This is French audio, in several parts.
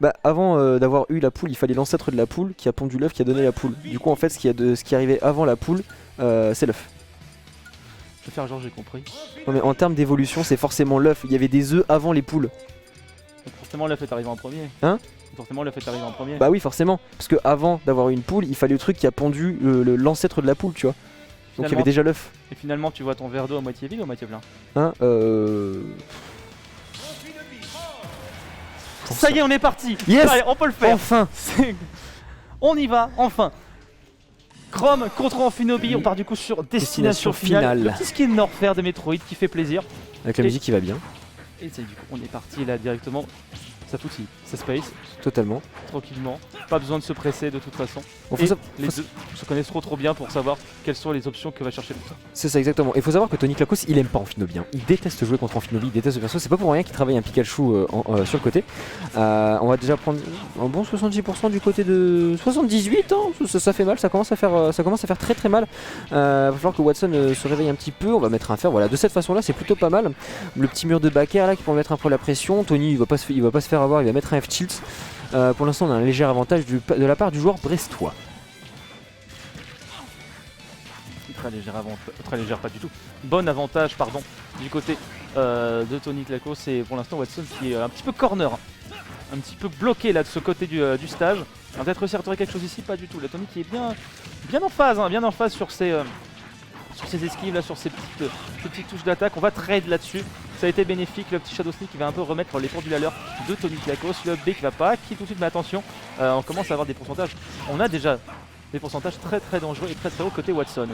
Bah avant d'avoir eu la poule, il fallait l'ancêtre de la poule qui a pondu l'œuf qui a donné la poule. Du coup en fait ce qui arrivait avant la poule, c'est l'œuf. Je vais faire genre j'ai compris. Non mais en termes d'évolution c'est forcément l'œuf, il y avait des œufs avant les poules. Donc forcément l'œuf est arrivé en premier. Hein? Forcément l'œuf est arrivé en premier. Bah oui forcément, parce que avant d'avoir une poule, il fallait le truc qui a pondu l'ancêtre de la poule, tu vois. Donc il y avait déjà l'œuf. Et finalement tu vois ton verre d'eau à moitié vide ou à moitié plein? Hein Ça y est, on est parti. Yes. Allez, on peut le faire. Enfin. On y va, enfin. Chrome contre Amphinobi, on part du coup sur Destination Finale. Le petit skin Norfair de Metroid qui fait plaisir. Avec la musique qui va bien. Et ça, du coup, on est parti là directement. Ça foutille, ça space, Totalement. tranquillement. Pas besoin de se presser de toute façon. Bon, Et les deux se connaissent trop bien pour savoir quelles sont les options que va chercher le ça. C'est ça exactement. Il faut savoir que Tony Klakos il aime pas Amphinobi. Hein. Il déteste jouer contre Amphinobi, il déteste ce perso. C'est pas pour rien qu'il travaille un Pikachu sur le côté. On va déjà prendre un bon 70% du côté de 78. Hein. Ça fait mal, ça commence à faire très très mal. Va falloir que Watson se réveille un petit peu. On va mettre un fer. Voilà, de cette façon là c'est plutôt pas mal. Le petit mur de backer là qui peut mettre un peu la pression. Tony il va pas se faire avoir, il va mettre un F-tilt. Pour l'instant on a un léger avantage de la part du joueur brestois. Très légère, pas du tout. Bon avantage, pardon, du côté de Tony Klakos. Et pour l'instant Watson qui est un petit peu corner, un petit peu bloqué là de ce côté du stage. On va peut-être réussir à retourner quelque chose ici, pas du tout. Là Tony qui est bien en phase, hein, bien en phase sur ses esquives, là, sur ses petites touches d'attaque. On va trade là-dessus. Ça a été bénéfique. Le petit Shadow Sneak qui va un peu remettre les pendules à l'heure de Tony Klakos. Le up B qui va pas, qui tout de suite, mais attention, on commence à avoir des pourcentages. On a déjà des pourcentages très dangereux et très haut côté Watson.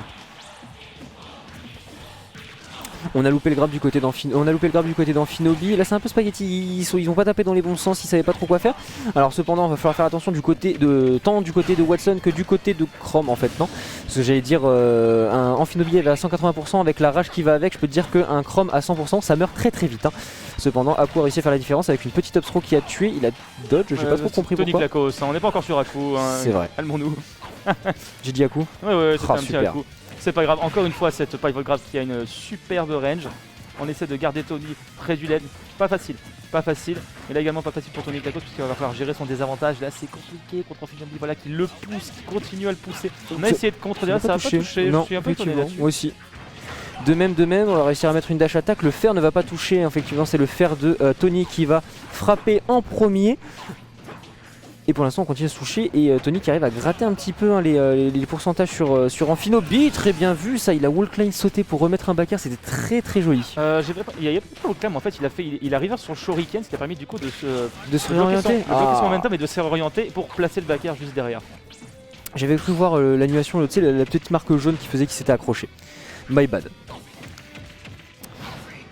On a loupé le grab du côté d'Amphinobi. Là c'est un peu spaghetti, ils ont pas tapé dans les bons sens, ils savaient pas trop quoi faire. Alors cependant il va falloir faire attention tant du côté de Watson que du côté de Chrome en fait, non. Parce que j'allais dire un Amphinobi est à 180% avec la rage qui va avec, je peux te dire qu'un Chrome à 100% ça meurt très vite. Hein. Cependant Aku a réussi à faire la différence avec une petite upthrow qui a tué, il a dodge, j'ai pas trop compris Tony pourquoi. Klakos, hein, on n'est pas encore sur Aku, hein, c'est vrai. Calmons-nous. J'ai dit Aku. Ouais, c'était un petit super. Aku. C'est pas grave, encore une fois cette Pivot Grab qui a une superbe range. On essaie de garder Tony près du LED. Pas facile. Et là également pas facile pour Tony Klakos puisqu'il va falloir gérer son désavantage. Là c'est compliqué contre Amphinobi, voilà, qui le pousse, qui continue à le pousser. On a essayé de contredire, ça va pas toucher. Non, je suis un peu étonné là-dessus. moi aussi. De même, on va réussir à mettre une dash attack. Le fer ne va pas toucher, effectivement c'est le fer de Tony qui va frapper en premier. Et pour l'instant on continue à se toucher et Tony qui arrive à gratter un petit peu hein, les pourcentages sur Amphinobi. Très bien vu ça, il a wallcline sauté pour remettre un backer, c'était très joli. Il y a pas de wallcline en fait, il arrive sur le shuriken, ce qui a permis du coup de se réorienter, bloquer son momentum et de se réorienter pour placer le backer juste derrière. J'avais cru voir l'animation, tu sais la petite marque jaune qui faisait qu'il s'était accroché. My bad.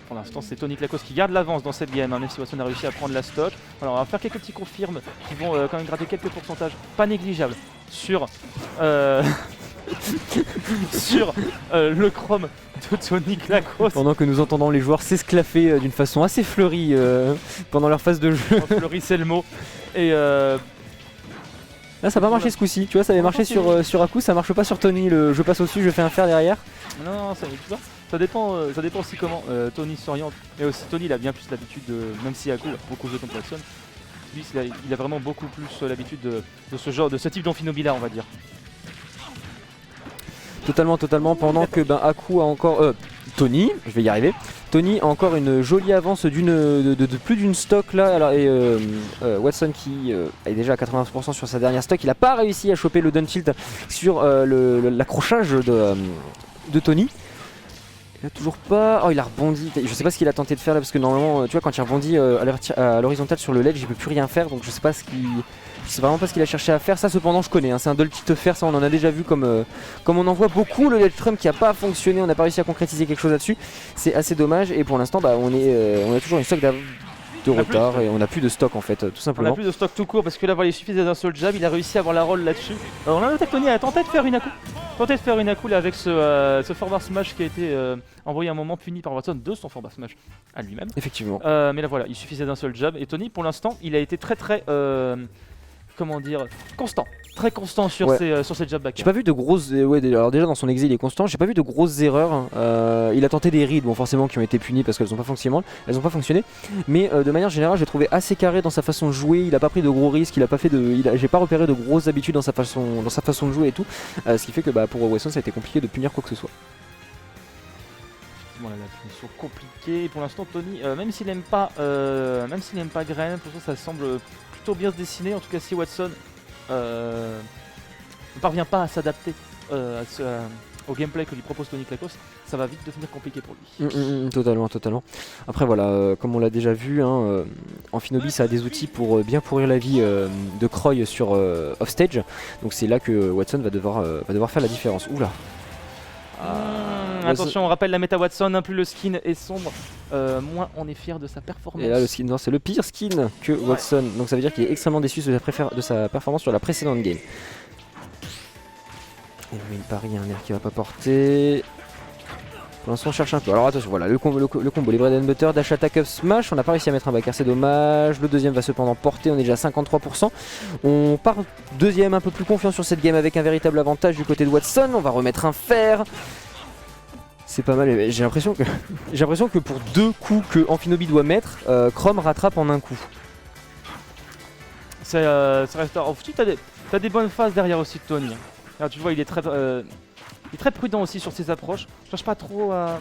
Pour l'instant c'est Tony Klakos qui garde l'avance dans cette game, hein, même si Watson a réussi à prendre la stock. Alors on va faire quelques petits confirmes qui vont quand même gratter quelques pourcentages pas négligeables sur le chrome de Tony Klakos. Pendant que nous entendons les joueurs s'esclaffer d'une façon assez fleurie pendant leur phase de jeu. Fleurie c'est le mot. Et là ça va marcher ce coup-ci, tu vois, ça avait marché sur Aku, ça marche pas sur Tony, je passe au-dessus, je fais un fer derrière. Non, tu vois, ça dépend aussi comment Tony s'oriente. Et aussi Tony il a bien plus l'habitude, même si Aku a beaucoup joué contre Watson, lui il a vraiment beaucoup plus l'habitude de ce type d'Amphinobi là on va dire. Totalement, pendant que Aku a encore... Tony, je vais y arriver. Tony a encore une jolie avance de plus d'une stock là. Alors, et Watson qui est déjà à 80% sur sa dernière stock, il n'a pas réussi à choper le down tilt sur l'accrochage de Tony. Il a toujours pas... Oh il a rebondi, je sais pas ce qu'il a tenté de faire là parce que normalement tu vois quand il rebondit à l'horizontale sur le ledge il peut plus rien faire donc je sais pas c'est vraiment pas ce qu'il a cherché à faire. Ça cependant je connais, hein. C'est un dull tilt fer, ça on en a déjà vu comme on en voit beaucoup. Le ledge trump qui a pas fonctionné, on n'a pas réussi à concrétiser quelque chose là-dessus. C'est assez dommage et pour l'instant on a toujours une stock de retard et on n'a plus de stock en fait tout simplement. On n'a plus de stock tout court parce que là voilà, il suffisait d'un seul jab, il a réussi à avoir la roll là-dessus. On a noté que Tony a tenté de faire une Aku là avec ce forward smash qui a été envoyé un moment puni par Watson de son forward smash à lui-même. Effectivement. Mais là voilà, il suffisait d'un seul jab et Tony pour l'instant il a été très comment dire, constant. très constant sur, Ouais. sur ses jab back. J'ai pas vu de grosses. Ouais, alors déjà dans son exil il est constant. J'ai pas vu de grosses erreurs. Il a tenté des reads, bon forcément qui ont été punies parce qu'elles ont pas fonctionné. Mais de manière générale, j'ai trouvé assez carré dans sa façon de jouer. Il a pas pris de gros risques. Il a pas fait de. J'ai pas repéré de grosses habitudes dans sa façon de jouer et tout. Ce qui fait que pour Wesson ça a été compliqué de punir quoi que ce soit. Voilà, la punition compliquée. Et pour l'instant, Tony, même s'il aime pas Gren, pour ça semble plutôt bien se dessiner. En tout cas, si Watson ne parvient pas à s'adapter au gameplay que lui propose Tony Klakos, ça va vite devenir compliqué pour lui. Totalement. Après voilà, comme on l'a déjà vu, Amphinobi ça a des outils pour bien pourrir la vie de Croy sur offstage. Donc c'est là que Watson va devoir faire la différence. Oula. Attention, on rappelle la méta Watson, plus le skin est sombre, moins on est fier de sa performance. Et là le skin, non, c'est le pire skin que Watson. Donc ça veut dire qu'il est extrêmement déçu de sa performance sur la précédente game. Et on met une pari, un air qui va pas porter. Pour l'instant on cherche un peu. Alors attention, voilà le combo, les bread and butter, dash attack up smash. On n'a pas réussi à mettre un backer, c'est dommage. Le deuxième va cependant porter, on est déjà à 53%. On part deuxième un peu plus confiant sur cette game avec un véritable avantage du côté de Watson. On va remettre un fer. C'est pas mal, j'ai l'impression que pour 2 coups que Amphinobi doit mettre, Chrome rattrape en un coup. Ça reste. Ensuite, t'as des bonnes phases derrière aussi de Tony. Alors, tu vois, il est très prudent aussi sur ses approches. Je cherche pas trop à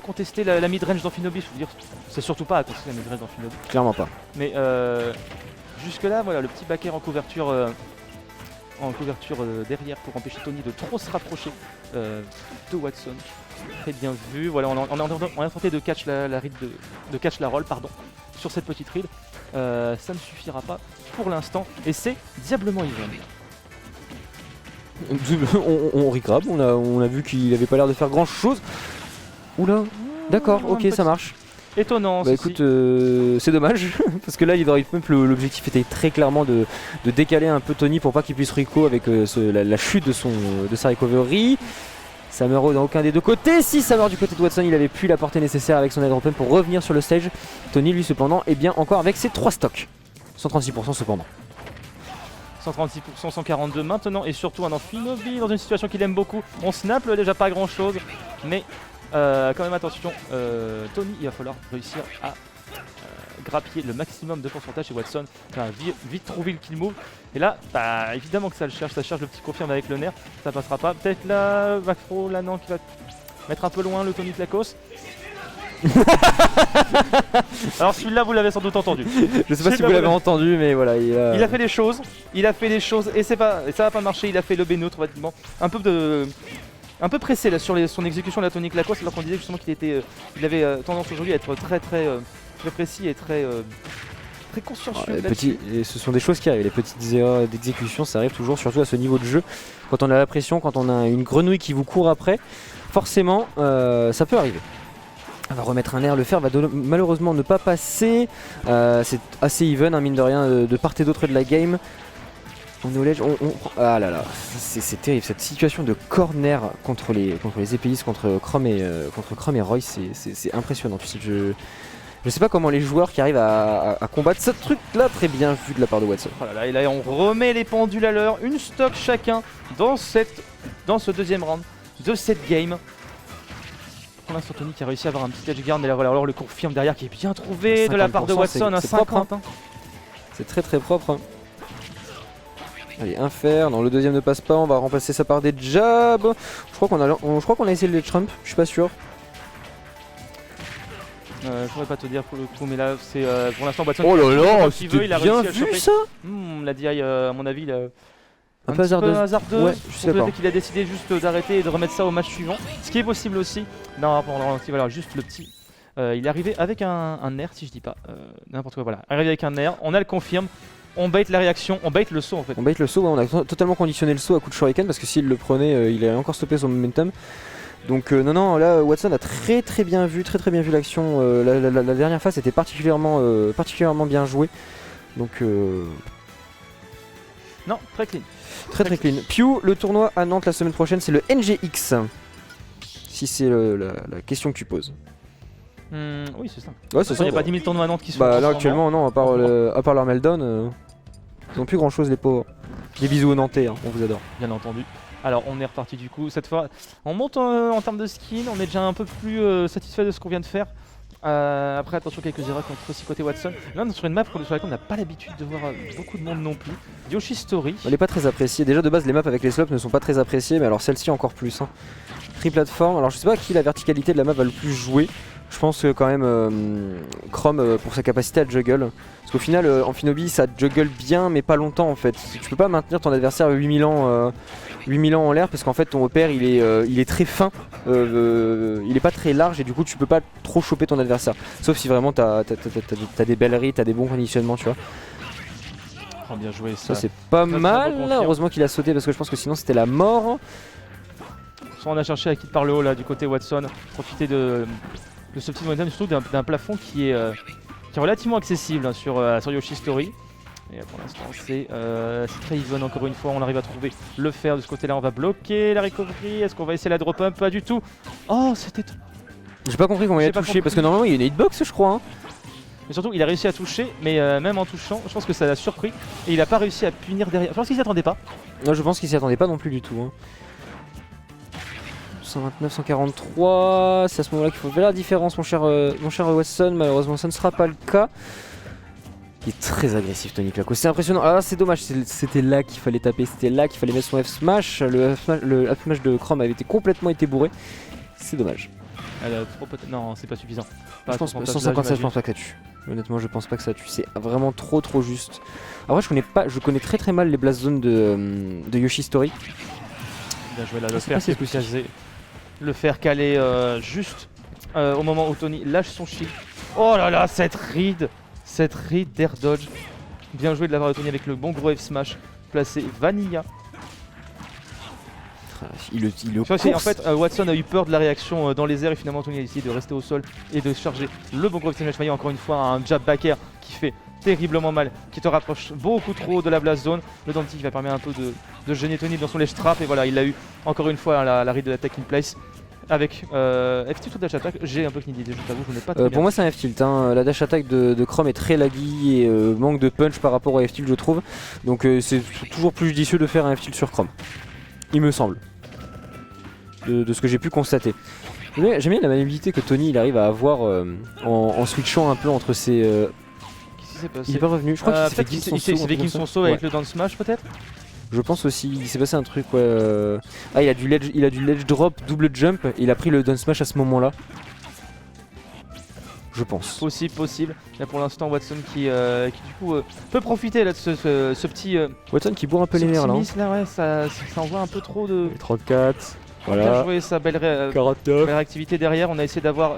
contester la mid-range d'Amphinobi. Je veux dire, c'est surtout pas à contester la mid-range d'Amphinobi. Clairement pas. Mais jusque là, voilà, le petit backer en couverture. Derrière pour empêcher Tony de trop se rapprocher de Watson. Très bien vu. Voilà, on a tenté de catch la read de catch la roll pardon, sur cette petite read. Ça ne suffira pas pour l'instant et c'est diablement even. On recrabe, on a vu qu'il avait pas l'air de faire grand chose. Oula, d'accord, ok, ça marche. Étonnant. Bah écoute, c'est dommage parce que là, l'objectif était très clairement de décaler un peu Tony pour pas qu'il puisse Rico avec la chute de sa recovery. Ça meurt dans aucun des deux côtés. Si ça meurt du côté de Watson, il avait plus la portée nécessaire avec son aide open pour revenir sur le stage. Tony, lui, cependant, est bien encore avec ses 3 stocks. 136% cependant. 136%, 142 maintenant et surtout un Amphinobi dans une situation qu'il aime beaucoup. On snap déjà pas grand chose, mais quand même attention, Tony il va falloir réussir à grappiller le maximum de pourcentage et Watson va vite trouver le kill move. Et là, évidemment que ça cherche le petit confirme avec le nerf, ça passera pas. Peut-être là, Macro, là non, qui va mettre un peu loin le Tony Klakos. Alors celui-là vous l'avez sans doute entendu. Je sais pas si vous l'avez entendu mais voilà. Il a fait des choses et ça va pas marcher, il a fait le B neutre bâtiment. Un peu pressé là sur son exécution de la Tony Klakos alors qu'on disait justement qu'il avait tendance aujourd'hui à être très précis et très consciencieux. Et ce sont des choses qui arrivent, les petites erreurs d'exécution ça arrive toujours, surtout à ce niveau de jeu. Quand on a la pression, quand on a une grenouille qui vous court après, forcément ça peut arriver. On va remettre un air, le fer va malheureusement ne pas passer. C'est assez even, mine de rien, de part et d'autre de la game. On est au ledge, ah là là, c'est terrible, cette situation de corner contre les épéistes, contre Chrome et Roy, c'est impressionnant. Tu sais, je sais pas comment les joueurs qui arrivent à combattre ce truc là, très bien vu de la part de Watson. Oh là là, et là on remet les pendules à l'heure, une stock chacun dans ce deuxième round de cette game. Pour l'instant Tony qui a réussi à avoir un petit edge guard, mais là voilà, alors le confirme derrière qui est bien trouvé de la part de Watson, un 50 propre, hein. C'est très propre. Hein. Allez, un fer, non le deuxième ne passe pas, on va remplacer ça par des jabs. Je crois qu'on a essayé le Trump, je suis pas sûr. Je pourrais pas te dire pour le coup, mais là c'est pour l'instant Watson. Oh là là, il a bien réussi à vu ça. La DI à mon avis un peu hasardeuse. Ouais, je sais pas. Qu'il a décidé juste d'arrêter et de remettre ça au match suivant. Ce qui est possible aussi. Non, voilà, juste le petit. Il est arrivé avec un nerf, si je dis pas. N'importe quoi, voilà. Arrivé avec un nerf, on a le confirme. On bait la réaction, on bait le saut en fait. On bait le saut, ouais, on a totalement conditionné le saut à coup de shuriken parce que s'il le prenait, il allait encore stopper son momentum. Donc non, là Watson a très bien vu l'action. La dernière phase était particulièrement bien jouée. Donc non, très clean. Très clean. Pew, le tournoi à Nantes la semaine prochaine, c'est le NGX. Si c'est la question que tu poses. Oui, c'est ça. Ouais, c'est ça. Il n'y a pas 10 000 tournois à Nantes qui sont. Bah là actuellement non, à part leur Meltdown, ils ont plus grand chose les pauvres. Des bisous aux Nantais, hein, on vous adore. Bien entendu. Alors on est reparti du coup, cette fois on monte en termes de skin, on est déjà un peu plus satisfait de ce qu'on vient de faire. Après attention, quelques erreurs contre aussi côté Watson. Là on est sur une map sur laquelle on n'a pas l'habitude de voir beaucoup de monde non plus. Yoshi Story. Elle n'est pas très appréciée, déjà de base les maps avec les slopes ne sont pas très appréciées, mais alors celle-ci encore plus. Hein. Free platform, alors je sais pas à qui la verticalité de la map va le plus jouer. Je pense que quand même Chrome pour sa capacité à juggle. Parce qu'au final Amphinobi ça juggle bien mais pas longtemps en fait. Tu peux pas maintenir ton adversaire 8000 ans en l'air parce qu'en fait ton repère il est très fin, il est pas très large et du coup tu peux pas trop choper ton adversaire. Sauf si vraiment t'as des belles rides, t'as des bons conditionnements tu vois. Oh, bien joué ça c'est pas mal, heureusement qu'il a sauté parce que je pense que sinon c'était la mort. Soit on a cherché à quitter par le haut là du côté Watson, profiter de ce petit momentum, surtout d'un plafond qui est relativement accessible hein, sur Yoshi Story. Et pour l'instant c'est très even encore une fois, on arrive à trouver le fer de ce côté là, on va bloquer la recovery, est-ce qu'on va essayer la drop up? Pas du tout. Oh c'était... J'ai pas compris comment il a touché parce que normalement il y a une hitbox je crois hein. Mais surtout il a réussi à toucher, mais même en touchant je pense que ça l'a surpris et il a pas réussi à punir derrière, je pense qu'il s'y attendait pas. Non je pense qu'il s'y attendait pas non plus du tout hein. 129, 143, c'est à ce moment là qu'il faut faire la différence mon cher Watson, malheureusement ça ne sera pas le cas. Il est très agressif Tony Claco, c'est impressionnant. Ah c'est dommage, c'était là qu'il fallait taper, c'était là qu'il fallait mettre son F-Smash. Le F-Smash de Chrome avait complètement été bourré. C'est dommage. Non c'est pas suffisant. Je pense 157 je pense pas que ça tue. Honnêtement je pense pas que ça tue, c'est vraiment trop juste. Après je connais très mal les blast zones de Yoshi Story. Bien joué là, le fer calé juste au moment où Tony lâche son shield. Oh là là cette ride d'air dodge. Bien joué de la part de Tony avec le bon gros F smash placé Vanilla. Il le en fait Watson a eu peur de la réaction dans les airs et finalement Tony a décidé de rester au sol et de charger le bon gros F smash. Encore une fois un jab back air qui fait terriblement mal, qui te rapproche beaucoup trop de la blast zone. Le Dante qui va permettre un peu de gêner Tony dans son ledge trap et voilà il a eu encore une fois la ride de la tech in place. Avec F-tilt ou dash attack, j'ai un peu qu'une idée, je t'avoue, je n'ai pas très bien. Pour moi c'est un F-tilt, hein. La dash attack de Chrome est très laggy et manque de punch par rapport au F-tilt je trouve. Donc c'est toujours plus judicieux de faire un F-tilt sur Chrome, il me semble, de ce que j'ai pu constater. J'aime bien la maniabilité que Tony il arrive à avoir en switchant un peu entre ses... Qu'est-ce qui s'est passé? Il est pas revenu, je crois qu'il s'est fait son saut avec le down smash peut-être. Je pense aussi, il s'est passé un truc ouais. Ah il a du ledge drop, double jump, et il a pris le down smash à ce moment là. Je pense. Possible. Là pour l'instant Watson qui du coup peut profiter là de ce petit... Watson qui bourre un peu les nerfs là. Là ouais, ça envoie un peu trop de... 34, voilà. Bien joué sa belle réactivité derrière, on a essayé d'avoir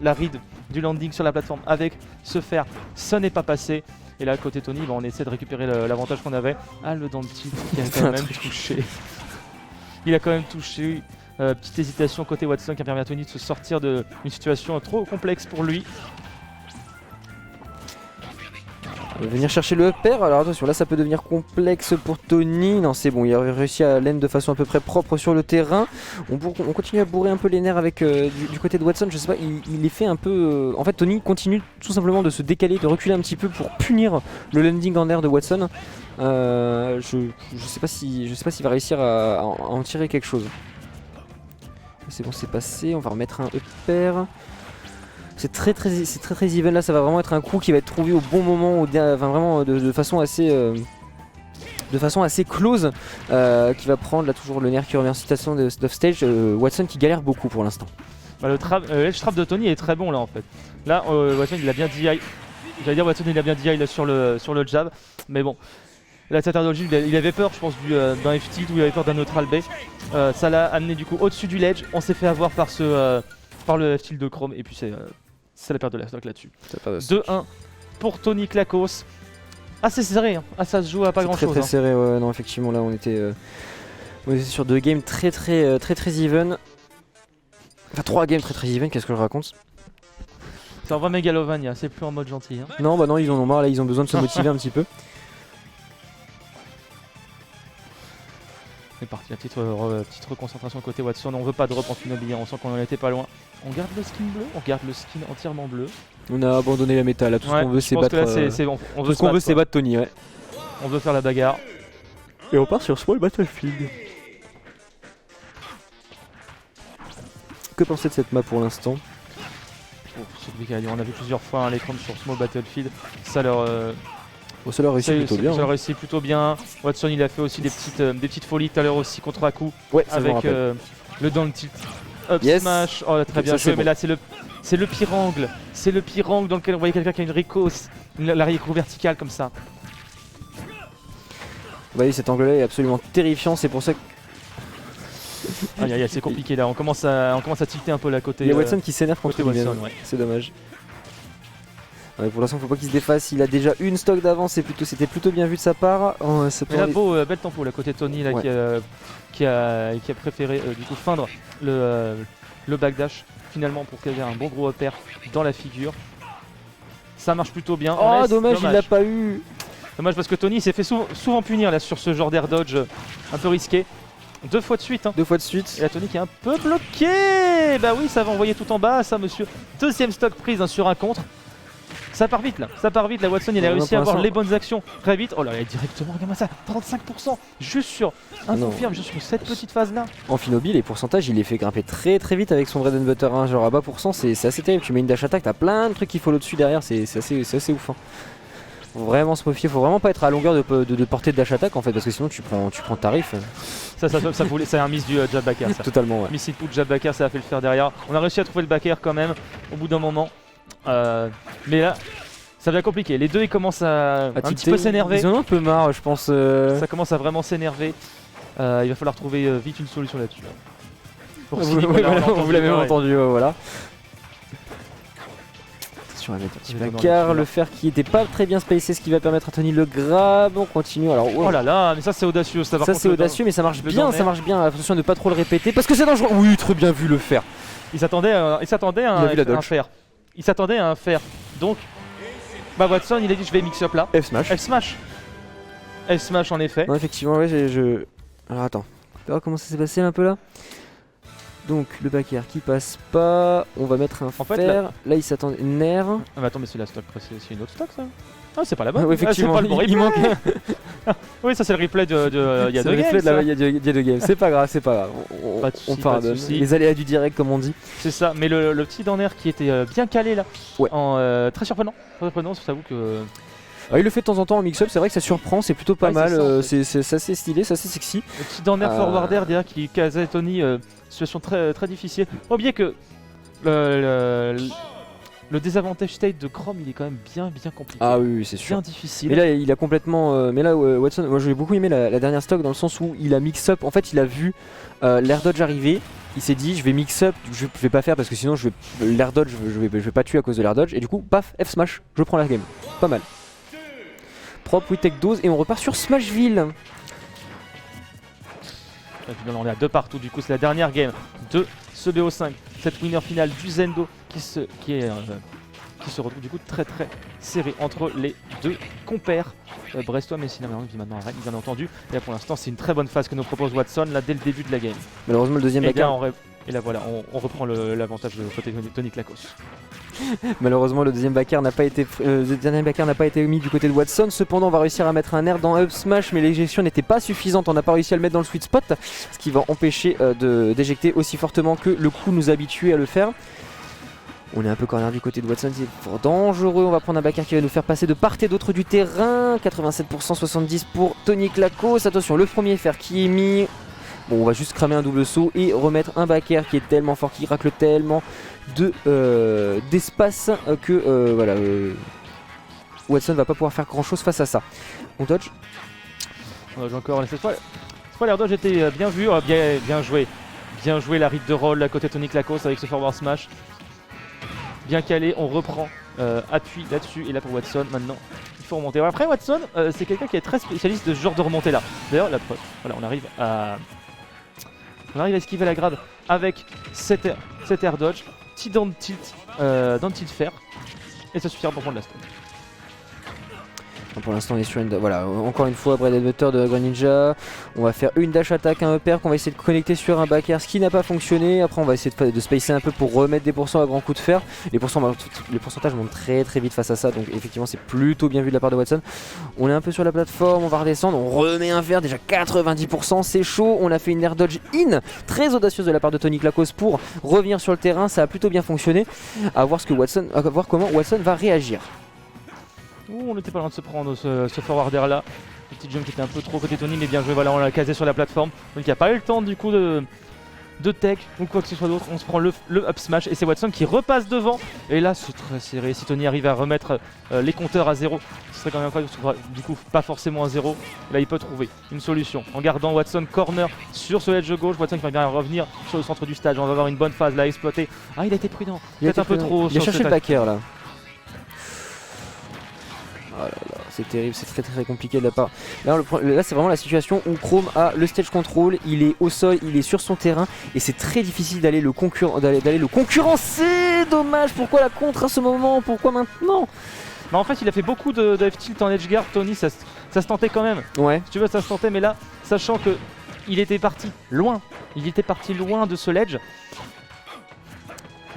la read du landing sur la plateforme avec ce fer, ça n'est pas passé. Et là côté Tony on essaie de récupérer l'avantage qu'on avait. Ah le Dante qui a quand même touché. Il a quand même touché. Petite hésitation côté Watson qui a permis à Tony de se sortir d'une situation trop complexe pour lui. Venir chercher le upper, alors attention là ça peut devenir complexe pour Tony. Non c'est bon, il a réussi à l'end de façon à peu près propre sur le terrain. On continue à bourrer un peu les nerfs avec du côté de Watson, je sais pas, il est fait un peu... En fait Tony continue tout simplement de se décaler, de reculer un petit peu pour punir le landing en air de Watson. Je sais pas s'il va réussir à en tirer quelque chose. C'est bon c'est passé, on va remettre un upper. C'est très even là, ça va vraiment être un coup qui va être trouvé au bon moment, vraiment de façon assez close, qui va prendre là toujours le nerf qui revient en citation d'offstage. Watson qui galère beaucoup pour l'instant. Bah, le edge trap de Tony est très bon là en fait. Là Watson il a bien DI. J'allais dire Watson il a bien DI là sur le jab, mais bon. Là Tatardolji il avait peur je pense d'un F-tilt ou il avait peur d'un neutral B. Ça l'a amené du coup au-dessus du ledge, on s'est fait avoir par le F-tilt de Chrome et puis c'est la perte de la stock là-dessus. 2-1 pour Tony Clacos. Assez serré, hein. Ah, ça se joue à pas grand chose. Très serré, ouais, non effectivement là on était sur 2 games très even. Enfin 3 games très even, qu'est-ce que je raconte? Ça envoie Megalovania, c'est plus en mode gentil. Hein. Non bah non ils en ont marre là, ils ont besoin de se motiver un petit peu. C'est parti, la petite reconcentration côté Watson, on veut pas drop en Finobi, on sent qu'on en était pas loin. On garde le skin bleu, on garde le skin entièrement bleu. On a abandonné la méta là, tout ce qu'on veut c'est battre. Tout ce qu'on veut c'est battre Tony, ouais. On veut faire la bagarre. Et on part sur Small Battlefield. Que penser de cette map pour l'instant? C'est compliqué à dire. On a vu plusieurs fois l'écran sur Small Battlefield. Ça leur, ça leur réussit plutôt bien. Ça leur réussit plutôt bien. Watson il a fait aussi des petites folies tout à l'heure aussi contre Aku. Ouais, ça avec le down tilt up smash. Oh, très bien joué. Mais là c'est le pire angle. C'est le pire angle dans lequel on voyait quelqu'un qui a une Rico, la Rico verticale comme ça. Bah oui, cet angle-là est absolument terrifiant. C'est pour ça que c'est compliqué là. On commence à tilter un peu la côté. Il y a Watson qui s'énerve contre Watson. Ouais. C'est dommage. Ouais, pour l'instant, faut pas qu'il se défasse. Il a déjà une stock d'avance. C'était plutôt bien vu de sa part. Mais là, belle tempo là côté Tony là, ouais. qui a préféré du coup feindre le backdash finalement pour qu'il y ait un bon gros upper dans la figure. Ça marche plutôt bien. Oh dommage, il l'a pas eu. Dommage parce que Tony s'est fait souvent punir là sur ce genre d'air dodge un peu risqué. 2 fois de suite. 2 fois de suite. Et la Tony qui est un peu bloqué. Bah oui, ça va envoyer tout en bas, ça monsieur. Deuxième stock prise sur un contre. Ça part vite là, La Watson il a réussi à avoir les bonnes actions très vite. Oh là, il est directement, regarde-moi ça, 35% juste sur un confirme, juste sur cette petite phase là. En Finobi, les pourcentages, il les fait grimper très très vite avec son bread and butter. Hein. Genre à bas pourcent, c'est assez terrible. Tu mets une dash attack, t'as plein de trucs qu'il faut au-dessus derrière, c'est assez ouf. Hein. Faut vraiment se méfier, faut vraiment pas être à longueur de portée de dash attack en fait, parce que sinon tu prends tarif. C'est un miss du jab backer ça. Totalement ouais. Miss input jab backer, ça a fait le faire derrière. On a réussi à trouver le backer quand même au bout d'un moment. Mais là, ça devient compliqué. Les deux ils commencent à un petit peu s'énerver. Ils en ont un peu marre, je pense. Ça commence à vraiment s'énerver. Il va falloir trouver vite une solution là-dessus. Vous l'avez entendu, voilà. Attention à mettre un petit backer, le fer qui était pas très bien spacé, ce qui va permettre à Tony le grab. On continue. Alors, oh là là, mais ça c'est audacieux. Ça c'est audacieux, mais ça marche bien. Attention de ne pas trop le répéter parce que c'est dangereux. Oui, très bien vu le fer. Il s'attendait à un fer. Il s'attendait à un fer. Donc, bah Watson, il a dit je vais mix up là. F smash en effet. Non, effectivement, ouais, Alors attends, on verra comment ça s'est passé un peu là. Donc le backer qui passe pas, on va mettre un fer. Là il s'attendait nerf. Ah mais attends, mais c'est la stock, c'est une autre stock ça. Ah c'est pas la bonne. Ouais, effectivement, c'est pas le bon il manque. Oui, ça c'est le replay de il y a 2 games. Il y a 2 games. C'est pas grave, on pardonne. Les aléas du direct comme on dit. C'est ça, mais le petit down air qui était bien calé là, ouais. Très surprenant, je t'avoue que... il le fait de temps en temps en mix-up, c'est vrai que ça surprend, c'est plutôt pas mal, c'est assez stylé, c'est assez sexy. Le petit down air forward air derrière qui casait Tony, situation très, très difficile. Oubliez que le désavantage state de Chrome il est quand même bien compliqué. Ah oui, c'est sûr. Bien difficile. Mais là il a complètement... mais là Watson, moi j'ai beaucoup aimé la dernière stock dans le sens où il a mix-up, en fait il a vu l'air dodge arriver. Il s'est dit je vais mix-up, je vais pas faire parce que sinon l'air dodge je vais pas tuer à cause de l'air dodge. Et du coup paf, F smash, je prends la game. Pas mal. Propre, we take dose et on repart sur Smashville. On est à 2 partout, du coup c'est la dernière game de ce BO5. Cette winner finale du Zendo qui se retrouve du coup très serré entre les deux compères. Brestois, mais sinon maintenant arrête, bien entendu. Et là pour l'instant c'est une très bonne phase que nous propose Watson là dès le début de la game. Malheureusement le deuxième backer. Et là voilà, on reprend l'avantage de côté Tony Clacos. Malheureusement le deuxième backer n'a pas été mis du côté de Watson. Cependant on va réussir à mettre un air dans up smash, mais l'éjection n'était pas suffisante. On n'a pas réussi à le mettre dans le sweet spot, ce qui va empêcher d'éjecter aussi fortement que le coup nous habituait à le faire. On est un peu corner du côté de Watson, c'est fort dangereux. On va prendre un backer qui va nous faire passer de part et d'autre du terrain. 87%, 70% pour Tony Clacos. Attention, le premier fer qui est mis. Bon, on va juste cramer un double saut et remettre un backer qui est tellement fort, qui racle tellement d'espace que voilà, Watson va pas pouvoir faire grand chose face à ça. On dodge. On dodge encore. Cette fois l'air dodge était bien vu, bien joué. Bien joué la read de roll à côté de Tony Clacos avec ce forward smash. Bien calé, on reprend appui là-dessus et là pour Watson maintenant il faut remonter. Après Watson c'est quelqu'un qui est très spécialiste de ce genre de remontée là. D'ailleurs la preuve, voilà, on arrive à esquiver la grade avec cet air dodge, petit down tilt fer et ça suffira pour prendre la stone. Pour l'instant on est sur une... Voilà, encore une fois bread and butter de Greninja. On va faire une dash attack, un upper qu'on va essayer de connecter sur un back air, ce qui n'a pas fonctionné. Après on va essayer de spacer un peu pour remettre des pourcents à grands coups de fer. Les pourcentages montent très vite face à ça, donc effectivement c'est plutôt bien vu de la part de Watson. On est un peu sur la plateforme, on va redescendre, on remet un verre, déjà 90%, c'est chaud. On a fait une air dodge in, très audacieuse de la part de Tony Clacos pour revenir sur le terrain, ça a plutôt bien fonctionné. À voir comment Watson va réagir. On n'était pas loin de se prendre ce forward air là. Le petit jump qui était un peu trop côté Tony, mais bien joué, voilà, on l'a casé sur la plateforme. Donc il n'y a pas eu le temps du coup de tech ou quoi que ce soit d'autre. On se prend le up smash et c'est Watson qui repasse devant. Et là c'est très serré, si Tony arrive à remettre les compteurs à 0, ce serait quand même incroyable, du coup pas forcément à 0. Là il peut trouver une solution en gardant Watson corner sur ce edge gauche. Watson qui va bien revenir sur le centre du stage, on va avoir une bonne phase là à exploiter. Ah il a été prudent, peut-être un peu trop. Il a cherché le back air là. Oh là là, c'est terrible, c'est très compliqué de la part. Là c'est vraiment la situation où Chrome a le stage control, il est au sol, il est sur son terrain et c'est très difficile d'aller le concurrencer. Dommage, pourquoi la contre à ce moment? Pourquoi maintenant? Bah en fait il a fait beaucoup de F-tilt en edge guard, Tony, ça se tentait quand même. Ouais. Si tu veux ça se tentait, mais là, sachant que il était parti loin de ce ledge.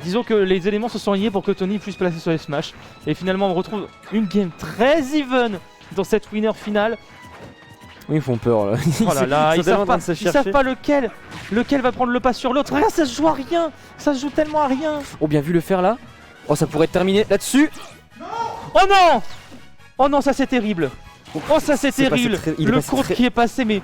Disons que les éléments se sont liés pour que Tony puisse placer sur les smash. Et finalement on retrouve une game très even dans cette winner finale. Oui, ils font peur là. Oh là là, ils savent pas lequel va prendre le pas sur l'autre. Regarde, ça se joue à rien. Ça se joue tellement à rien. Oh, bien vu le faire là. Oh, ça pourrait être terminé là-dessus. Oh non. Oh non, ça c'est terrible. Oh ça c'est terrible. Le compte qui est passé, mais...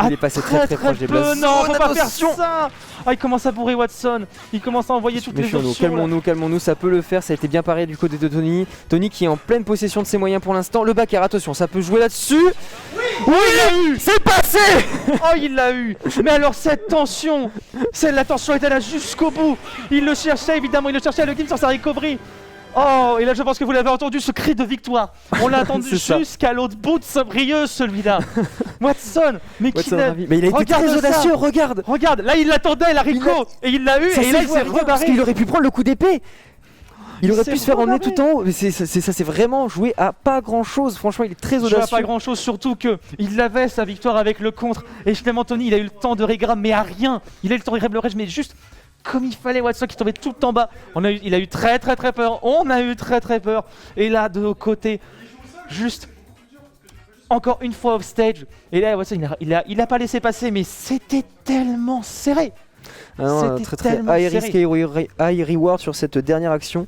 Il est passé très proche des blasts. Non, faut pas faire ça. Ah, il commence à bourrer Watson. Il commence à envoyer toutes les options. Calmons-nous, ça peut le faire. Ça a été bien paré du côté de Tony. Tony qui est en pleine possession de ses moyens pour l'instant. Le back air, attention, ça peut jouer là-dessus. Oui, il l'a eu. C'est passé. Oh, il l'a eu. Mais alors cette tension, la tension était là jusqu'au bout. Il le cherchait évidemment, le game sur sa recovery. Oh, et là je pense que vous l'avez entendu, ce cri de victoire. On l'a attendu jusqu'à l'autre bout de Sabrieux, celui-là. Watson, mais il a été très audacieux, regarde. Regarde, là il l'attendait, la Rico, et il l'a eu, et là il s'est rebarré. Parce qu'il aurait pu prendre le coup d'épée. Il aurait pu se faire emmener tout en haut, mais ça c'est vraiment joué à pas grand chose. Franchement, il est très audacieux. Joué à pas grand chose, surtout que il avait sa victoire avec le contre. Et finalement, Tony, il a eu le temps de regrab, mais à rien. Il a eu le temps de regrab le rage, mais juste comme il fallait. Watson qui tombait tout en bas. Il a eu très peur. On a eu très peur. Et là, de l'autre côté, juste encore une fois off stage. Et là, Watson, il a pas laissé passer, mais c'était tellement serré. Ah non, très high risk, high reward sur cette dernière action.